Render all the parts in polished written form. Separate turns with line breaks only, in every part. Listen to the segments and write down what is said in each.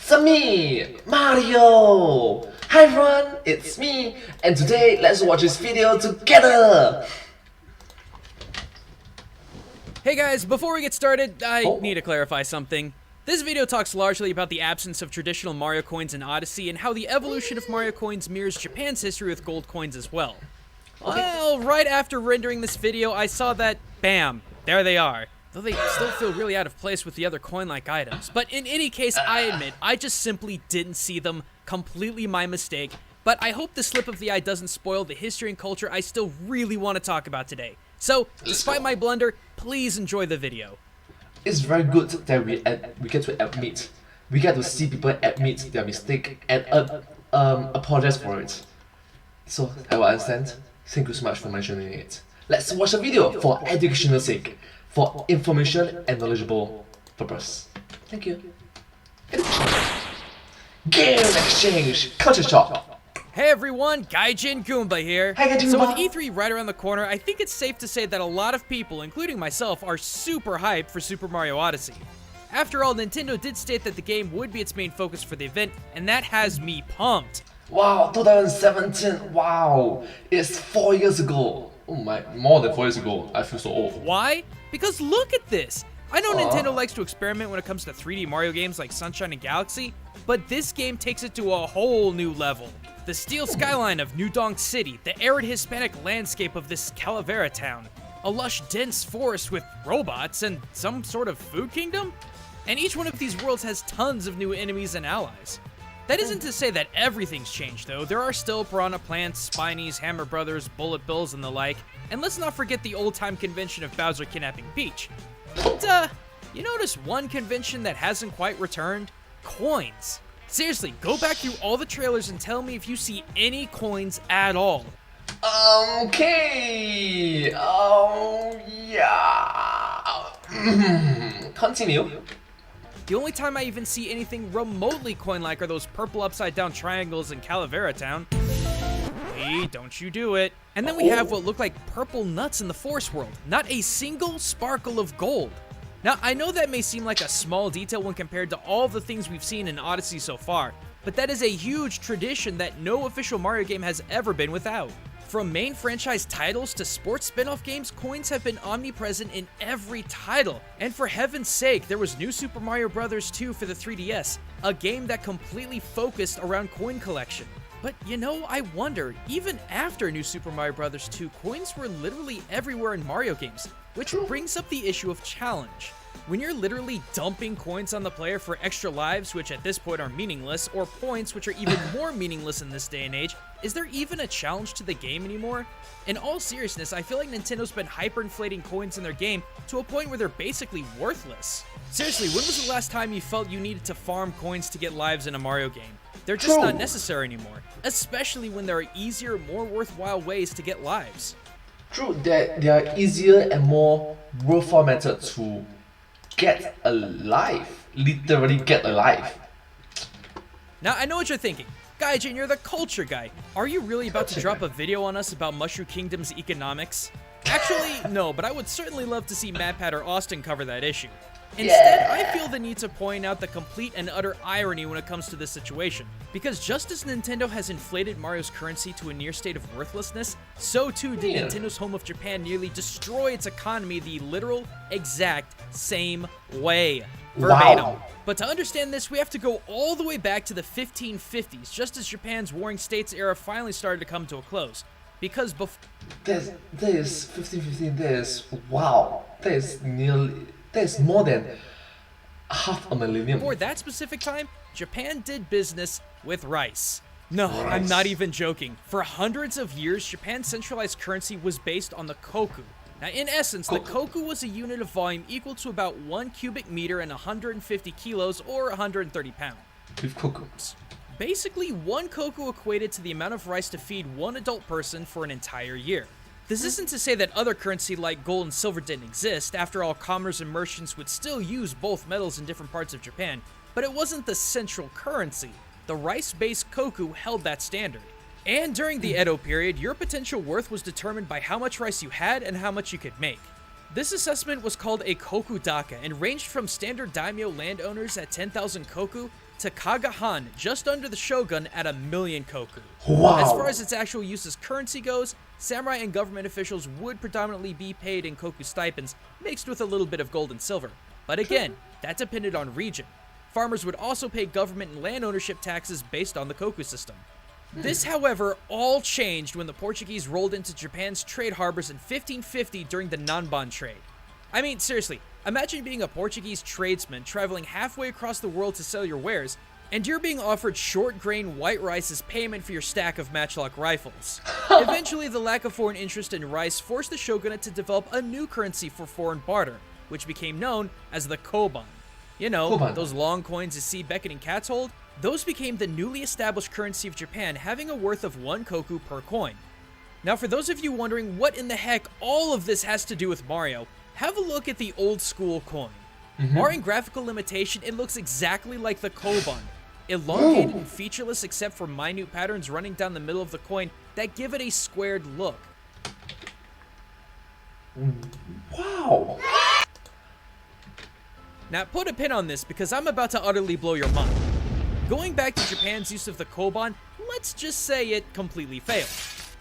It's me, Mario! Hi everyone, it's me, and today let's watch this video together!
Hey guys, before we get started, I need to clarify something. This video talks largely about the absence of traditional Mario coins in Odyssey and how the evolution of Mario coins mirrors Japan's history with gold coins as well. Well, right after rendering this video, I saw that, bam, there they are. Though they still feel really out of place with the other coin-like items. But in any case, I admit, I just simply didn't see them. Completely my mistake. But I hope the slip of the eye doesn't spoil the history and culture I still really want to talk about today. So, despite my blunder, please enjoy the video.
It's very good that we get to admit, we get to see people admit their mistake and apologize for it. So, I will understand. Thank you so much for mentioning it. Let's watch the video for educational sake. For information and knowledgeable purpose. Thank you. Game exchange, culture shock.
Hey everyone, ℍ𝕞𝕞𝕞 here.
Hey,
so with E3 right around the corner, I think it's safe to say that a lot of people, including myself, are super hyped for Super Mario Odyssey. After all, Nintendo did state that the game would be its main focus for the event, and that has me pumped.
Wow, 2017, wow, it's 4 years ago. Oh my, more than 4 years ago, I feel so old.
Why? Because look at this! I know Nintendo likes to experiment when it comes to 3D Mario games like Sunshine and Galaxy, but this game takes it to a whole new level. The steel skyline of New Donk City, the arid Hispanic landscape of this Calavera town, a lush dense forest with robots, and some sort of food kingdom? And each one of these worlds has tons of new enemies and allies. That isn't to say that everything's changed though. There are still piranha plants, Spinies, Hammer Brothers, Bullet Bills, and the like. And let's not forget the old-time convention of Bowser kidnapping Peach. But, you notice one convention that hasn't quite returned? Coins. Seriously, go back through all the trailers and tell me if you see any coins at all.
Okay. Yeah. Continue.
The only time I even see anything remotely coin-like are those purple upside-down triangles in Calavera Town. Hey, don't you do it. And then we have what look like purple nuts in the Forest World. Not a single sparkle of gold. Now, I know that may seem like a small detail when compared to all the things we've seen in Odyssey so far, but that is a huge tradition that no official Mario game has ever been without. From main franchise titles to sports spin-off games, coins have been omnipresent in every title. And for heaven's sake, there was New Super Mario Bros. 2 for the 3DS, a game that completely focused around coin collection. But you know, I wonder, even after New Super Mario Bros. 2, coins were literally everywhere in Mario games, which brings up the issue of challenge. When you're literally dumping coins on the player for extra lives, which at this point are meaningless, or points which are even more meaningless in this day and age, is there even a challenge to the game anymore? In all seriousness, I feel like Nintendo's been hyperinflating coins in their game to a point where they're basically worthless. Seriously, when was the last time you felt you needed to farm coins to get lives in a Mario game? They're just not necessary anymore, especially when there are easier, more worthwhile ways to get lives.
True, there are easier and more worthwhile methods to get alive. Literally get alive.
Now, I know what you're thinking. ℍ𝕞𝕞𝕞, you're the culture guy. Are you really about to drop a video on us about Mushroom Kingdom's economics? Actually, no, but I would certainly love to see MatPat or Austin cover that issue. Instead, I feel the need to point out the complete and utter irony when it comes to this situation. Because just as Nintendo has inflated Mario's currency to a near state of worthlessness, so too did Nintendo's home of Japan nearly destroy its economy the literal, exact same way. Verbatim.
Wow.
But to understand this, we have to go all the way back to the 1550s, just as Japan's Warring States era finally started to come to a close. Because before...
There's 1515, wow. There's more than half a millennium.
Before that specific time, Japan did business with rice. No, I'm not even joking. For hundreds of years, Japan's centralized currency was based on the koku. Now, in essence, the koku was a unit of volume equal to about 1 cubic meter and 150 kilos or 130 pounds.
With kokus.
Basically, 1 koku equated to the amount of rice to feed one adult person for an entire year. This isn't to say that other currency like gold and silver didn't exist. After all, commerce and merchants would still use both metals in different parts of Japan, but it wasn't the central currency. The rice-based koku held that standard. And during the Edo period, your potential worth was determined by how much rice you had and how much you could make. This assessment was called a koku daka and ranged from standard daimyo landowners at 10,000 koku to Kagahan just under the shogun at 1,000,000 koku.
Wow.
As far as its actual use as currency goes, samurai and government officials would predominantly be paid in koku stipends mixed with a little bit of gold and silver. But again, that depended on region. Farmers would also pay government and land ownership taxes based on the koku system. This, however, all changed when the Portuguese rolled into Japan's trade harbors in 1550 during the Nanban trade. I mean, seriously, imagine being a Portuguese tradesman traveling halfway across the world to sell your wares, and you're being offered short grain white rice as payment for your stack of matchlock rifles. Eventually, the lack of foreign interest in rice forced the shogunate to develop a new currency for foreign barter, which became known as the koban. You know, those long coins you see Beckett and Katz hold? Those became the newly established currency of Japan, having a worth of 1 koku per coin. Now, for those of you wondering what in the heck all of this has to do with Mario, have a look at the old school coin. Barring graphical limitation, it looks exactly like the koban. Elongated and featureless except for minute patterns running down the middle of the coin that give it a squared look.
Wow.
Now, put a pin on this because I'm about to utterly blow your mind. Going back to Japan's use of the koban, let's just say it completely failed.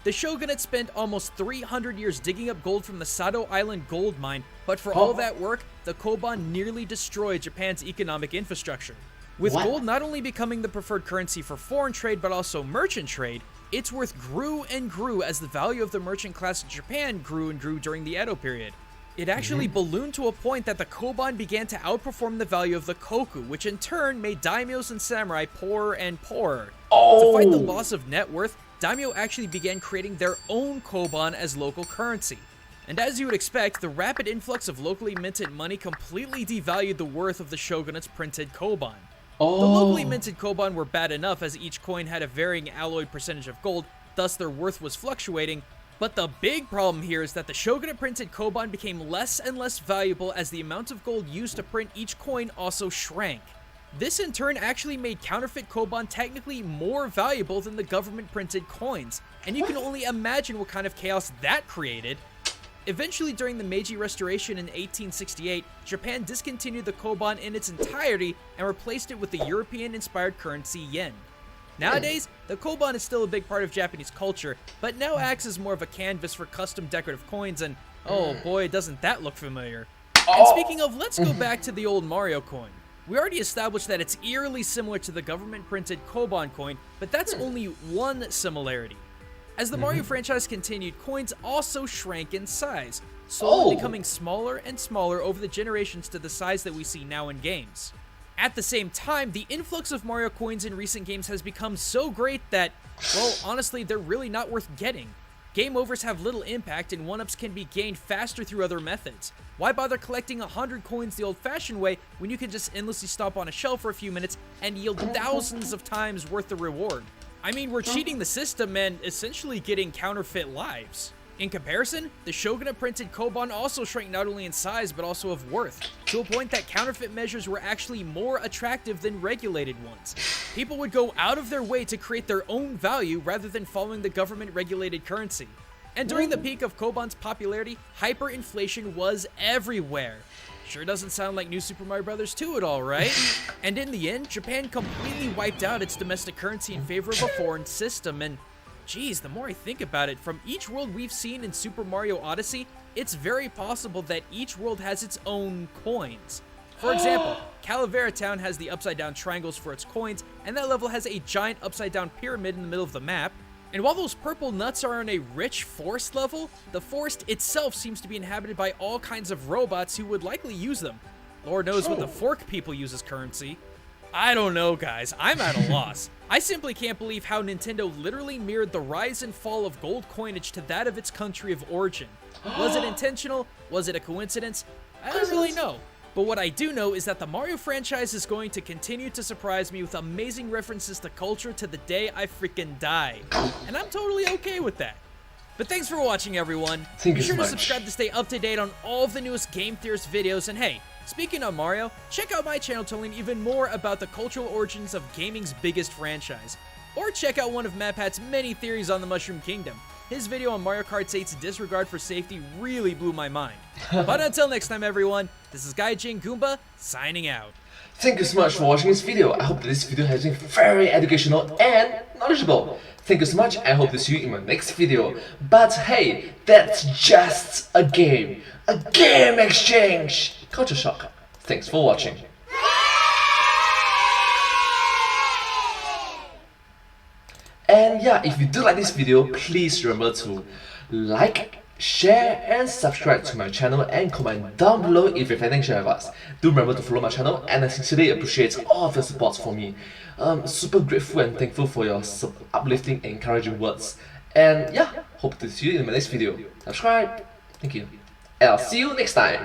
The shogunate spent almost 300 years digging up gold from the Sado Island gold mine, but for all that work, the koban nearly destroyed Japan's economic infrastructure. With gold not only becoming the preferred currency for foreign trade but also merchant trade, its worth grew and grew as the value of the merchant class in Japan grew and grew during the Edo period. It actually ballooned to a point that the koban began to outperform the value of the koku, which in turn made daimyos and samurai poorer and poorer. To fight the loss of net worth, daimyo actually began creating their own koban as local currency. And as you would expect, the rapid influx of locally minted money completely devalued the worth of the shogunate's printed koban. The locally minted koban were bad enough as each coin had a varying alloyed percentage of gold, thus their worth was fluctuating. But the big problem here is that the shogunate printed koban became less and less valuable as the amount of gold used to print each coin also shrank. This in turn actually made counterfeit koban technically more valuable than the government printed coins, and you can only imagine what kind of chaos that created. Eventually, during the Meiji Restoration in 1868, Japan discontinued the koban in its entirety and replaced it with the European-inspired currency yen. Nowadays, the koban is still a big part of Japanese culture, but now acts as more of a canvas for custom decorative coins, and oh boy, doesn't that look familiar. And speaking of, let's go back to the old Mario coin. We already established that it's eerily similar to the government-printed koban coin, but that's only one similarity. As the Mario franchise continued, coins also shrank in size, slowly becoming smaller and smaller over the generations to the size that we see now in games. At the same time, the influx of Mario coins in recent games has become so great that, well, honestly, they're really not worth getting. Game overs have little impact and one-ups can be gained faster through other methods. Why bother collecting 100 coins the old-fashioned way when you can just endlessly stop on a shelf for a few minutes and yield thousands of times worth the reward? I mean, we're cheating the system and essentially getting counterfeit lives. In comparison, the shogunate printed koban also shrank not only in size but also of worth, to a point that counterfeit measures were actually more attractive than regulated ones. People would go out of their way to create their own value rather than following the government-regulated currency. And during the peak of koban's popularity, hyperinflation was everywhere. Sure doesn't sound like New Super Mario Bros. 2 at all, right? And in the end, Japan completely wiped out its domestic currency in favor of a foreign system, and geez, the more I think about it, from each world we've seen in Super Mario Odyssey, it's very possible that each world has its own coins. For example, Calavera Town has the upside-down triangles for its coins, and that level has a giant upside-down pyramid in the middle of the map. And while those purple nuts are on a rich forest level, the forest itself seems to be inhabited by all kinds of robots who would likely use them. Lord knows what the fork people use as currency. I don't know, guys. I'm at a loss. I simply can't believe how Nintendo literally mirrored the rise and fall of gold coinage to that of its country of origin. Was it intentional? Was it a coincidence? I don't really know. But what I do know is that the Mario franchise is going to continue to surprise me with amazing references to culture to the day I freaking die. And I'm totally okay with that. But thanks for watching, everyone. Be sure to subscribe to stay up to date on all of the newest Game Theorist videos, and hey, speaking of Mario, check out my channel to learn even more about the cultural origins of gaming's biggest franchise. or check out one of MatPat's many theories on the Mushroom Kingdom. His video on Mario Kart 8's disregard for safety really blew my mind. But until next time everyone, this is ℍ𝕞𝕞𝕞𝕞 signing out.
Thank you so much for watching this video. I hope that this video has been very educational and knowledgeable. Thank you so much. I hope to see you in my next video. But hey, that's just a game. A game exchange. Culture shock. Thanks for watching. And yeah, if you do like this video, please remember to like, share and subscribe to my channel and comment down below if you have anything to share with us. Do remember to follow my channel and I sincerely appreciate all of your support for me. Super grateful and thankful for your uplifting and encouraging words. And yeah, hope to see you in my next video. Subscribe. Thank you. And I'll see you next time.